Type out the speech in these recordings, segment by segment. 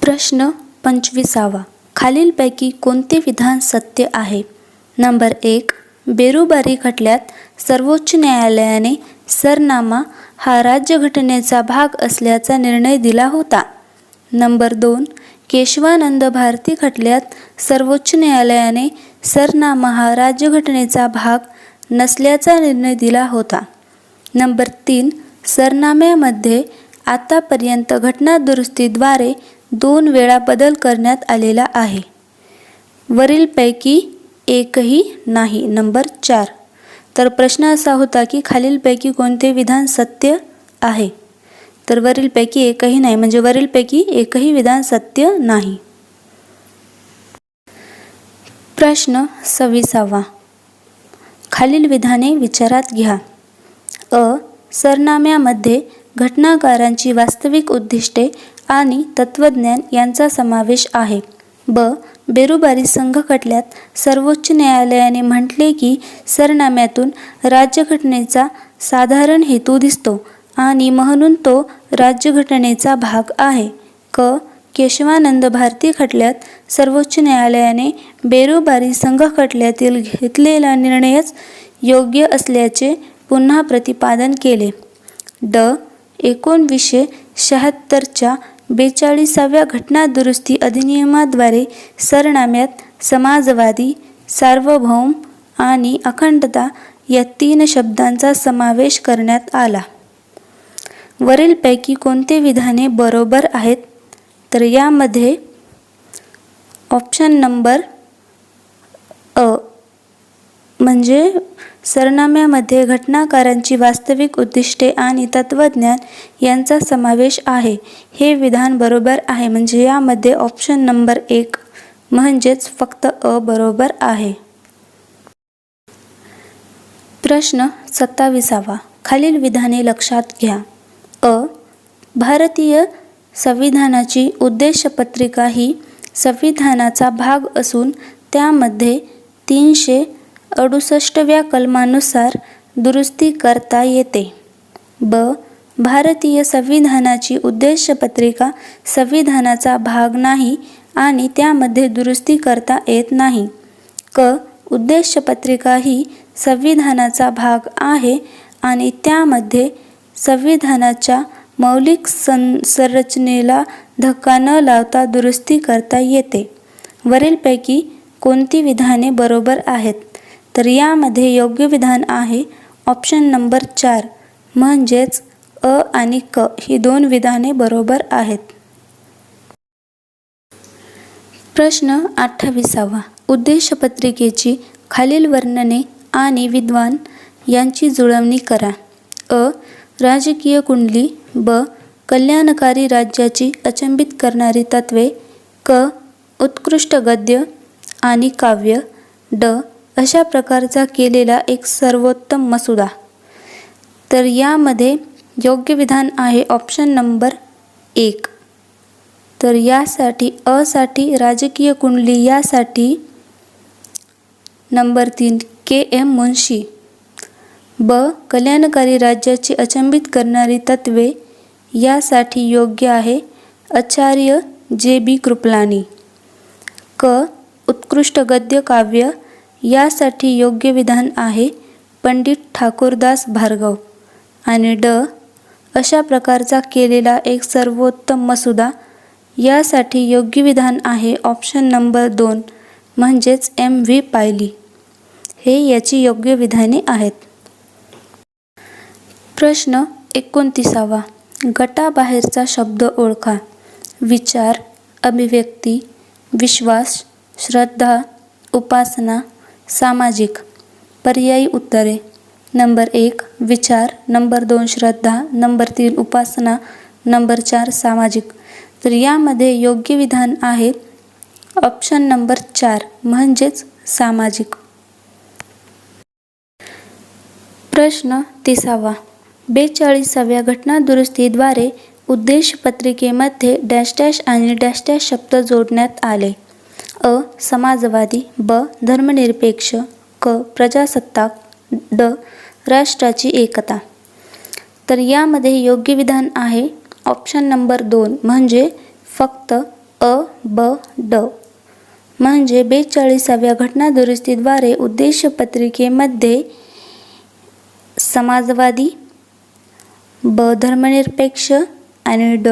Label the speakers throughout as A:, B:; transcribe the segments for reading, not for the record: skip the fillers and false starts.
A: प्रश्न 25वा. खालीलपैकी कोणते विधान सत्य आहे? नंबर 1. बेरुबारी खटल्यात सर्वोच्च न्यायालयाने सरनामा हा राज्यघटनेचा भाग असल्याचा निर्णय दिला होता. नंबर 2. केशवानंद भारती खटल्यात सर्वोच्च न्यायालयाने सरनामा हा राज्यघटनेचा भाग नसल्याचा निर्णय दिला होता. नंबर 3. सरनाम्यामध्ये आतापर्यंत घटनादुरुस्तीद्वारे 2 वेळा बदल करण्यात आलेला आहे. वरीलपैकी एकही नाही. नंबर 4. तर प्रश्न असा होता की खालीलपैकी कोणते विधान सत्य आहे? तर वरीलपैकी एकही नाही, म्हणजे वरीलपैकी एकही विधान सत्य नाही. प्रश्न 26वा. खालील विधाने विचारात घ्या. अ. सरनाम्यामध्ये घटनाकारांची वास्तविक उद्दिष्टे आणि तत्त्वज्ञान यांचा समावेश आहे. ब. बेरुबारी संघ खटल्यात सर्वोच्च न्यायालयाने म्हटले की सरनाम्यातून राज्यघटनेचा साधारण हेतू दिसतो आणि म्हणून तो राज्यघटनेचा भाग आहे. क. केशवानंद भारती खटल्यात सर्वोच्च न्यायालयाने बेरुबारी संघ खटल्यातील घेतलेला निर्णयच योग्य असल्याचे पुन्हा प्रतिपादन केले. ड. 1976च्या 42व्या घटनादुरुस्ती अधिनियमाद्वारे सरनाम्यात समाजवादी, सार्वभौम आणि अखंडता या 3 शब्दांचा समावेश करण्यात आला. वरीलपैकी कोणते विधाने बरोबर आहेत? तर यामध्ये ऑप्शन नंबर अ म्हणजे सरनाम्यामध्ये घटनाकारांची वास्तविक उद्दिष्टे आणि तत्त्वज्ञान यांचा समावेश आहे, हे विधान बरोबर आहे. म्हणजे यामध्ये ऑप्शन नंबर 1 म्हणजेच फक्त अ बरोबर आहे. प्रश्न 27वा. खालील विधाने लक्षात घ्या. अ. भारतीय संविधानाची उद्देशपत्रिका ही संविधानाचा भाग असून त्यामध्ये 368व्या कलमानुसार दुरुस्ती करता येते. ब. भारतीय संविधानाची उद्देशपत्रिका संविधानाचा भाग नाही आणि त्यामध्ये दुरुस्ती करता येत नाही. क. उद्देशपत्रिका ही संविधानाचा भाग आहे आणि त्यामध्ये संविधानाच्या मौलिक संरचनेला धक्का न लावता दुरुस्ती करता येते. वरीलपैकी कोणती विधाने बरोबर आहेत? तर यामध्ये योग्य विधान आहे ऑप्शन नंबर 4 म्हणजेच अ आणि क ही 2 विधाने बरोबर आहेत. प्रश्न 28वा. उद्देशपत्रिकेची खालील वर्णने आणि विद्वान यांची जुळवणी करा. अ. राजकीय कुंडली. ब. कल्याणकारी राज्याची अचंबित करणारी तत्त्वे. क. उत्कृष्ट गद्य आणि काव्य. ड. अशा प्रकारचा केलेला एक सर्वोत्तम मसुदा. तर यामध्ये योग्य विधान आहे ऑप्शन नंबर 1. तर यासाठी अ साठी राजकीय कुंडली यासाठी नंबर 3 के.एम. मुन्शी. ब. कल्याणकारी राज्याची अचंबित करणारी तत्त्वे यासाठी योग्य आहे आचार्य जे.बी. कृपलानी. क. उत्कृष्ट गद्य काव्य यासाठी योग्य विधान आहे पंडित ठाकूरदास भार्गव. आणि ड. अशा प्रकारचा केलेला एक सर्वोत्तम मसुदा यासाठी योग्य विधान आहे ऑप्शन नंबर 2 म्हणजेच एम.व्ही. पायली. हे याची योग्य विधाने आहेत. प्रश्न 29वा. गटाबाहेरचा शब्द ओळखा. विचार, अभिव्यक्ती, विश्वास, श्रद्धा, उपासना, सामाजिक. पर्यायी उत्तरे. नंबर 1 विचार, नंबर 2 श्रद्धा, नंबर 3 उपासना, नंबर 4 सामाजिक. तर यामध्ये योग्य विधान आहे ऑप्शन नंबर 4 म्हणजेच सामाजिक. प्रश्न 30वा. 42व्या घटनादुरुस्तीद्वारे उद्देशपत्रिकेमध्ये डॅश डॅश आणि डॅश डॅश शब्द जोडण्यात आले. अ. समाजवादी. ब. धर्मनिरपेक्ष. क. प्रजासत्ताक. ड. राष्ट्राची एकता. तर यामध्ये योग्य विधान आहे ऑप्शन नंबर 2 म्हणजे फक्त अ, ब, ड. म्हणजे 42व्या घटनादुरुस्तीद्वारे उद्देशपत्रिकेमध्ये समाजवादी, ब, धर्मनिरपेक्ष आणि ड,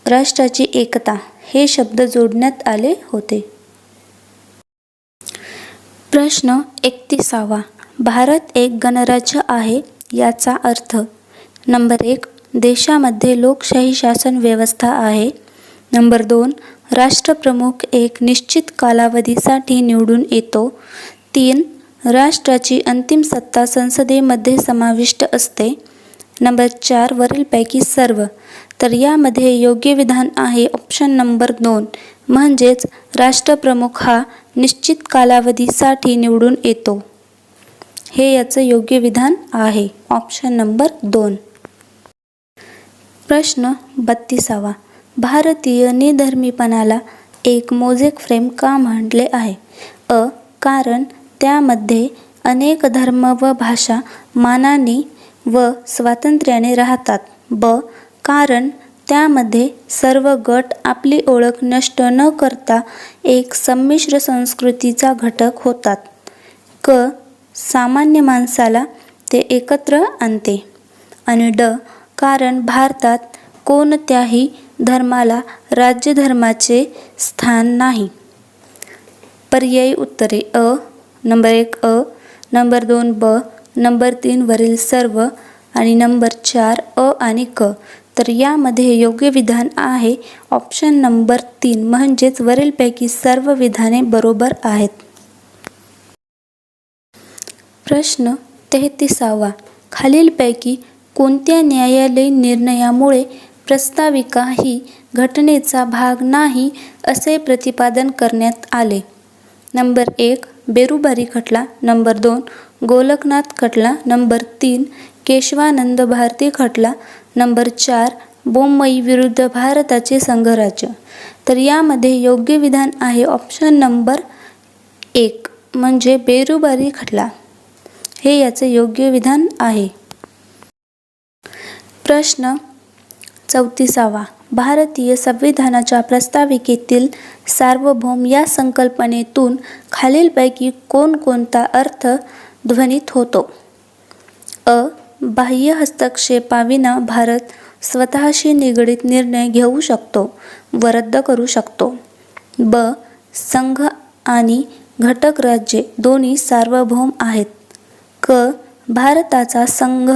A: राष्ट्राची एकता हे शब्द जोडण्यात आले होते. प्रश्न 31वा. भारत एक गणराज्य आहे याचा अर्थ. नंबर 1. देशामध्ये लोकशाही शासन व्यवस्था आहे. नंबर 2. राष्ट्रप्रमुख एक निश्चित कालावधीसाठी निवडून येतो. 3. राष्ट्राची अंतिम सत्ता संसदेमध्ये समाविष्ट असते. नंबर 4. वरीलपैकी सर्व. तर यामध्ये योग्य विधान आहे ऑप्शन नंबर 2, म्हणजेच राष्ट्रप्रमुख हा निश्चित कालावधीसाठी निवडून येतो. हे याचं योग्य विधान आहे ऑप्शन नंबर 2. प्रश्न 32वा. भारतीय निधर्मीपणाला एक मोझेक फ्रेम का म्हटले आहे? अ. कारण त्यामध्ये अनेक धर्म व भाषा मानाने व स्वातंत्र्याने राहतात. ब. कारण त्यामध्ये सर्व गट आपली ओळख नष्ट न करता एक संमिश्र संस्कृतीचा घटक होतात. क. सामान्य माणसाला ते एकत्र आणते. आणि ड. कारण भारतात कोणत्याही धर्माला राज्यधर्माचे स्थान नाही. पर्यायी उत्तरे अ. नंबर 1 अ, नंबर 2 ब, नंबर 3 वरील सर्व आणि नंबर 4 अ आणि क. तर यामध्ये योग्य विधान आहे ऑप्शन नंबर 3, म्हणजेच वरीलपैकी सर्व विधाने बरोबर आहेत. प्रश्न 33वा. खालीलपैकी कोणत्या न्यायालयीन निर्णयामुळे प्रस्ताविका ही घटनेचा भाग नाही असे प्रतिपादन करण्यात आले? नंबर 1. बेरुबारी खटला. नंबर 2. गोलकनाथ खटला. नंबर 3. केशवानंद भारती खटला. नंबर 4. बोम्मई विरुद्ध भारताचे संघराज्य. तर यामध्ये योग्य विधान आहे ऑप्शन नंबर 1, म्हणजे बेरुबारी खटला. हे याचे योग्य विधान आहे. प्रश्न 34वा. भारतीय संविधानाच्या प्रस्ताविकेतील सार्वभौम या संकल्पनेतून खालीलपैकी कोणकोणता अर्थ ध्वनित होतो? अ. बाह्य हस्तक्षेपाविना भारत स्वतःशी निगडीत निर्णय घेऊ शकतो व रद्द करू शकतो. ब. संघ आणि घटक राज्ये दोन्ही सार्वभौम आहेत. क. भारताचा संघ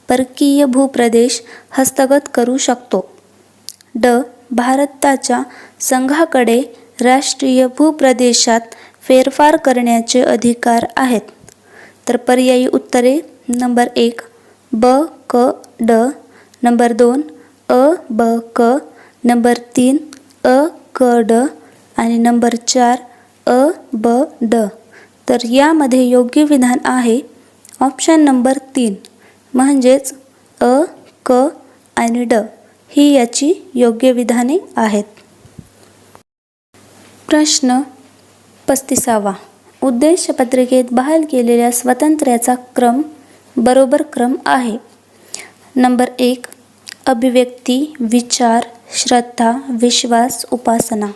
A: परकीय भूप्रदेश हस्तगत करू शकतो. ड. भारताच्या संघाकडे राष्ट्रीय भूप्रदेशात फेरफार करण्याचे अधिकार आहेत. तर पर्यायी उत्तरे नंबर 1 ब, क, ड, नंबर 2 अ, ब, क, नंबर 3 अ, क, ड आणि नंबर 4 अ, ब, ड. तर यामध्ये योग्य विधान आहे ऑप्शन नंबर 3, म्हणजेच अ, क आणि ड ही याची योग्य विधाने आहेत. प्रश्न 35वा. उद्देशपत्रिकेत बहाल केलेल्या स्वातंत्र्याचा बरोबर क्रम आहे. नंबर 1. अभिव्यक्ती, विचार, श्रद्धा, विश्वास, उपासना.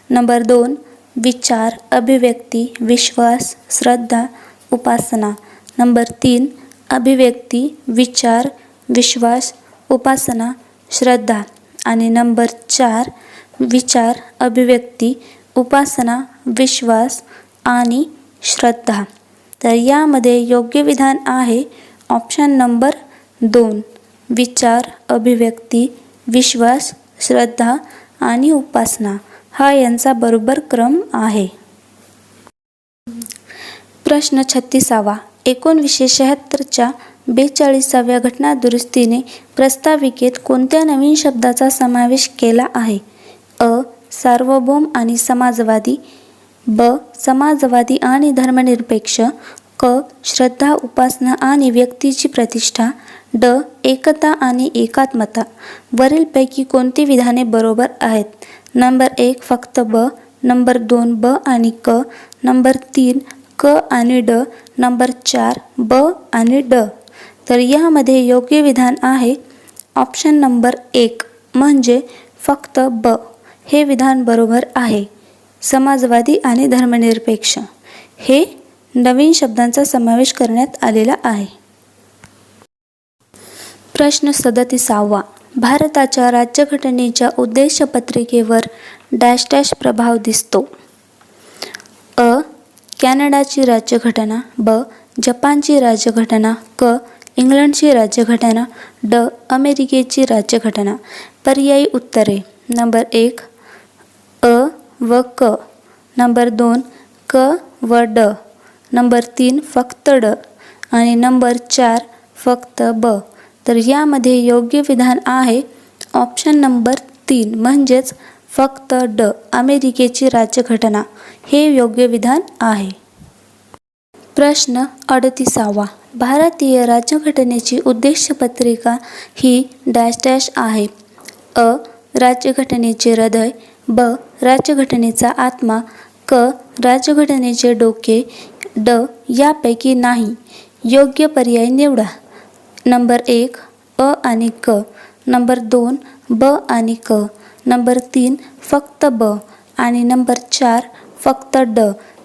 A: नंबर 2. विचार, अभिव्यक्ती, विश्वास, श्रद्धा, उपासना. नंबर 3. अभिव्यक्ती, विचार, विश्वास, उपासना, श्रद्धा आणि नंबर 4. विचार, अभिव्यक्ती, उपासना, विश्वास आणि श्रद्धा. तर यामध्ये योग्य विधान आहे ऑप्शन नंबर 2, विचार, अभिव्यक्ती, विश्वास, श्रद्धा आणि उपासना हा यांचा बरोबर क्रम आहे. प्रश्न 36वा. 1976च्या 42व्या घटनादुरुस्तीने प्रस्ताविकेत कोणत्या नवीन शब्दाचा समावेश केला आहे? अ. सार्वभौम आणि समाजवादी. ब. समाजवादी आणि धर्मनिरपेक्ष. क. श्रद्धा, उपासना आणि व्यक्तीची प्रतिष्ठा. ड. एकता आणि एकात्मता. वरीलपैकी कोणती विधाने बरोबर आहेत? नंबर 1 फक्त ब, नंबर 2 ब आणि क, नंबर 3 क आणि ड, नंबर 4 ब आणि ड. तर यामध्ये योग्य विधान आहे ऑप्शन नंबर 1, म्हणजे फक्त ब हे विधान बरोबर आहे. समाजवादी आणि धर्मनिरपेक्ष हे नवीन शब्दांचा समावेश करण्यात आलेला आहे. प्रश्न 37. भारताच्या राज्यघटनेच्या उद्देशपत्रिकेवर डॅश डॅश प्रभाव दिसतो. अ. कॅनडाची राज्यघटना. ब. जपानची राज्यघटना. क. इंग्लंडची राज्यघटना. ड. अमेरिकेची राज्यघटना. पर्यायी उत्तरे. नंबर 1 अ व क. नंबर 2 क व ड. नंबर 3 फक्त ड. आणि नंबर 4 फक्त ब. तर यामध्ये योग्य विधान आहे ऑप्शन नंबर 3 म्हणजेच फक्त ड. अमेरिकेची राज्यघटना हे योग्य विधान आहे. प्रश्न 38. भारतीय राज्यघटनेची उद्देशपत्रिका ही डॅश डॅश आहे. अ. राज्यघटनेचे हृदय. ब. राज्यघटनेचा आत्मा. क. राज्यघटनेचे डोके. ड. यापैकी नाही. योग्य पर्याय निवडा. नंबर 1 अ आणि क. नंबर 2 ब आणि क. नंबर 3 फक्त ब. आणि नंबर 4 फक्त ड.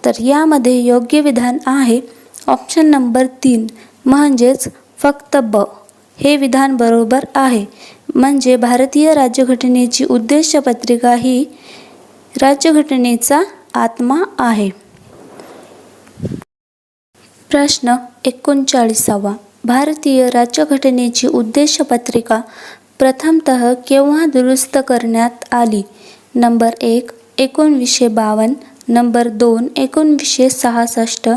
A: तर यामध्ये योग्य विधान आहे ऑप्शन नंबर 3 म्हणजेच फक्त ब. हे विधान बरोबर आहे. म्हणजे भारतीय राज्यघटनेची उद्देशपत्रिका ही राज्यघटनेचा आत्मा आहे. प्रश्न 39. भारतीय राज्यघटनेची उद्देशपत्रिका प्रथमतः केव्हा दुरुस्त करण्यात आली? नंबर 1 1952. नंबर 2 1966.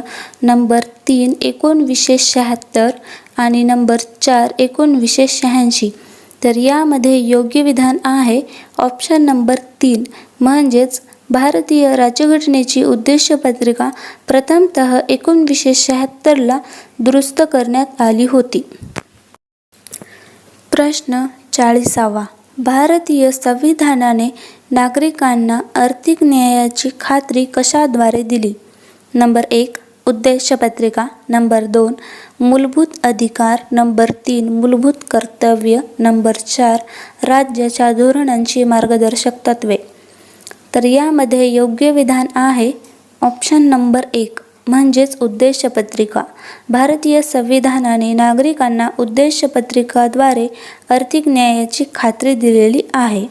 A: नंबर 3 1976 आणि नंबर 4 1986. तर यामध्ये योग्य विधान आहे ऑप्शन नंबर 3 म्हणजेच भारतीय राज्यघटनेची उद्देशपत्रिका प्रथमतः 1976ला दुरुस्त करण्यात आली होती. प्रश्न 40. भारतीय संविधानाने नागरिकांना आर्थिक न्यायाची खात्री कशाद्वारे दिली? नंबर 1 उद्देशपत्रिका. नंबर 2 मूलभूत अधिकार. नंबर 3 मूलभूत कर्तव्य. नंबर 4 राज्याच्या धोरणांची मार्गदर्शक तत्त्वे. तर यामध्ये योग्य विधान आहे ऑप्शन नंबर 1 म्हणजेच उद्देशपत्रिका. भारतीय संविधानाने नागरिकांना उद्देशपत्रिकाद्वारे आर्थिक न्यायाची खात्री दिलेली आहे.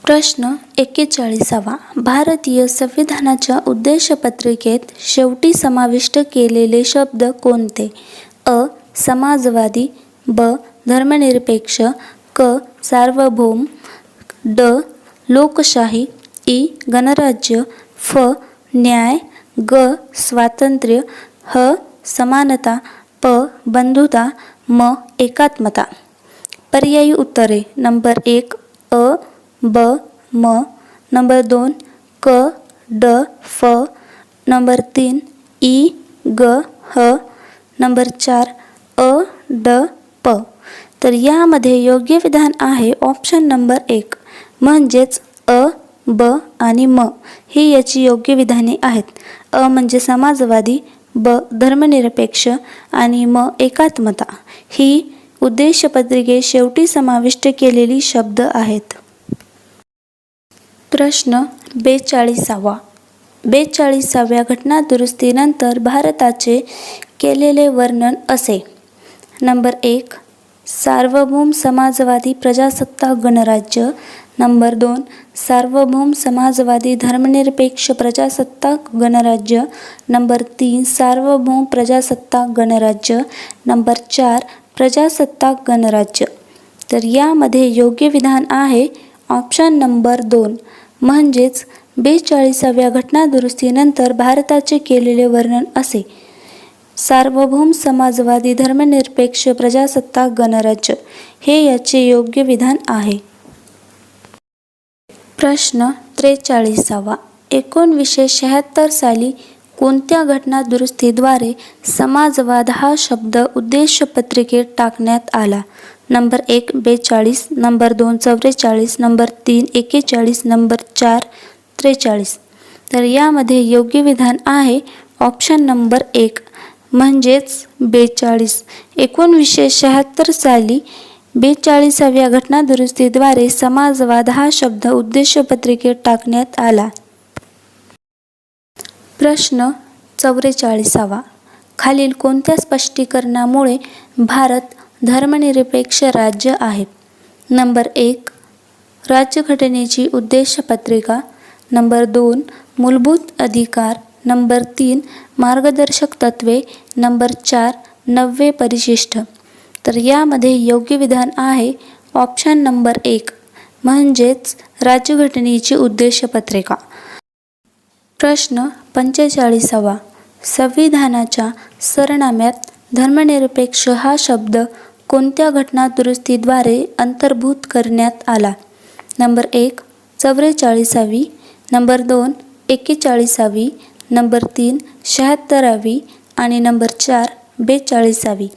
A: प्रश्न 41. भारतीय संविधानाच्या उद्देशपत्रिकेत शेवटी समाविष्ट केलेले शब्द कोणते? अ. समाजवादी. ब. धर्मनिरपेक्ष. क. सार्वभौम. ड. लोकशाही. इ. गणराज्य. फ. न्याय. ग. स्वातंत्र्य. ह. समानता. प. बंधुता. म. एकात्मता. पर्यायी उत्तरे. नंबर 1 अ ब म. नंबर 2 क ड फ. नंबर 3 इ ग ह. नंबर 4 अ ड प. तर यामध्ये योग्य विधान आहे ऑप्शन नंबर 1 म्हणजेच अ ब आणि म ही याची योग्य विधाने आहेत. अ म्हणजे समाजवादी. ब धर्मनिरपेक्ष आणि म एकात्मता ही उद्देशपत्रिकेत शेवटी समाविष्ट केलेली शब्द आहेत. प्रश्न 42. 42व्या घटनादुरुस्तीनंतर भारताचे केलेले वर्णन असे. नंबर 1 सार्वभौम समाजवादी प्रजासत्ताक गणराज्य. नंबर 2 सार्वभौम समाजवादी धर्मनिरपेक्ष प्रजासत्ताक गणराज्य. नंबर 3 सार्वभौम प्रजासत्ताक गणराज्य. नंबर 4 प्रजासत्ताक गणराज्य. तर यामध्ये योग्य विधान आहे ऑप्शन नंबर 2 म्हणजेच 42व्या घटनादुरुस्तीनंतर भारताचे केलेले वर्णन असे. सार्वभौम समाजवादी धर्मनिरपेक्ष प्रजासत्ताक गणराज्य हे याचे योग्य विधान आहे. प्रश्न 43. 1976 साली कोणत्या घटनादुरुस्तीद्वारे समाजवाद हा शब्द उद्देशपत्रिकेत टाकण्यात आला? नंबर 1 42. नंबर 2 44. नंबर 3 41. नंबर 4 43. तर यामध्ये योग्य विधान आहे ऑप्शन नंबर 1 म्हणजेच 42. 1976 साली 42व्या घटनादुरुस्तीद्वारे समाजवाद हा शब्द उद्देशपत्रिकेत टाकण्यात आला? प्रश्न 44. खालील कोणत्या स्पष्टीकरणामुळे भारत धर्मनिरपेक्ष राज्य आहे? नंबर 1. राज्यघटनेची उद्देशपत्रिका. नंबर 2. मूलभूत अधिकार. नंबर 3. मार्गदर्शक तत्त्वे. नंबर 4. 9वे परिशिष्ट. तर यामध्ये योग्य विधान आहे ऑप्शन नंबर 1 म्हणजेच राज्यघटनेची उद्देशपत्रिका. प्रश्न 45. संविधानाच्या सरनाम्यात धर्मनिरपेक्ष हा शब्द कोणत्या घटनादुरुस्तीद्वारे अंतर्भूत करण्यात आला? नंबर 1. 44वी. नंबर 2. 41वी. नंबर 3. 76वी. आणि नंबर 4. 42वी.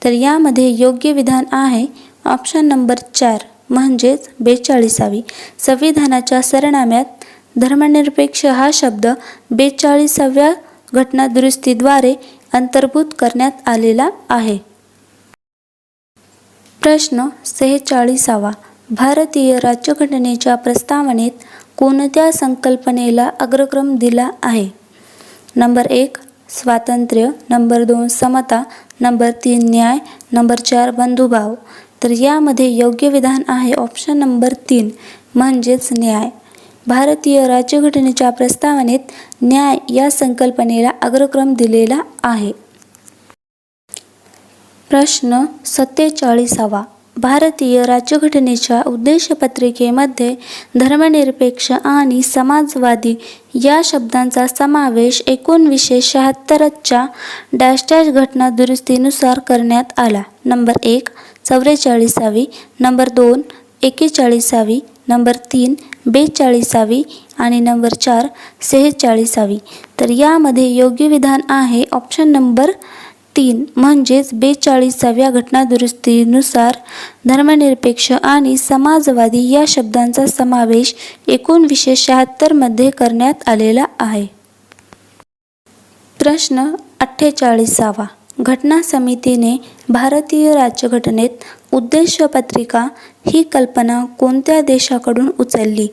A: तर यामध्ये योग्य विधान आहे ऑप्शन नंबर 4 म्हणजेच 42वी. संविधानाच्या सरनाम्यात धर्मनिरपेक्ष हा शब्द 42व्या घटनादुरुस्तीद्वारे अंतर्भूत करण्यात आलेला आहे. प्रश्न 46. भारतीय राज्यघटनेच्या प्रस्तावनेत कोणत्या संकल्पनेला अग्रक्रम दिला आहे? नंबर 1. स्वातंत्र्य. नंबर 2. समता. नंबर 3. न्याय. नंबर 4. बंधुभाव. तर यामध्ये योग्य विधान आहे ऑप्शन नंबर 3 म्हणजेच न्याय. भारतीय राज्यघटनेच्या प्रस्तावनेत न्याय या संकल्पनेला अग्रक्रम दिलेला आहे. प्रश्न 47. भारतीय राज्यघटनेच्या उद्देशपत्रिकेमध्ये धर्मनिरपेक्ष आणि समाजवादी या शब्दांचा समावेश 1976च्या घटनादुरुस्तीनुसार करण्यात आला. नंबर 1. 44वी. नंबर 2. 41वी. नंबर 3. 42वी. आणि नंबर 4. 46वी. तर यामध्ये योग्य विधान आहे ऑप्शन नंबर 3 म्हणजेच 42व्या घटनादुरुस्तीनुसार धर्मनिरपेक्ष आणि समाजवादी या शब्दांचा समावेश 1976मध्ये करण्यात आलेला आहे. प्रश्न 48. घटना समितीने भारतीय राज्यघटनेत उद्देशपत्रिका ही कल्पना कोणत्या देशाकडून उचलली?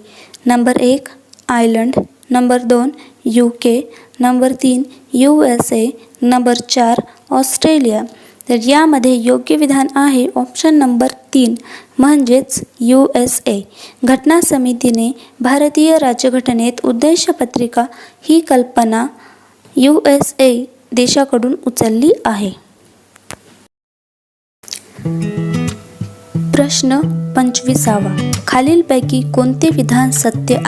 A: Number 1. Ireland. Number 2. UK. Number 3. USA. Number 4. Australia. तर यामध्ये योग्य विधान आहे ऑप्शन नंबर 3 म्हणजेच USA. घटना समितीने भारतीय राज्यघटनेत उद्देशपत्रिका ही कल्पना USA देशाकडून उचलली आहे. प्रश्न 25. खालीलपैकी कोणते विधान सत्य आहे?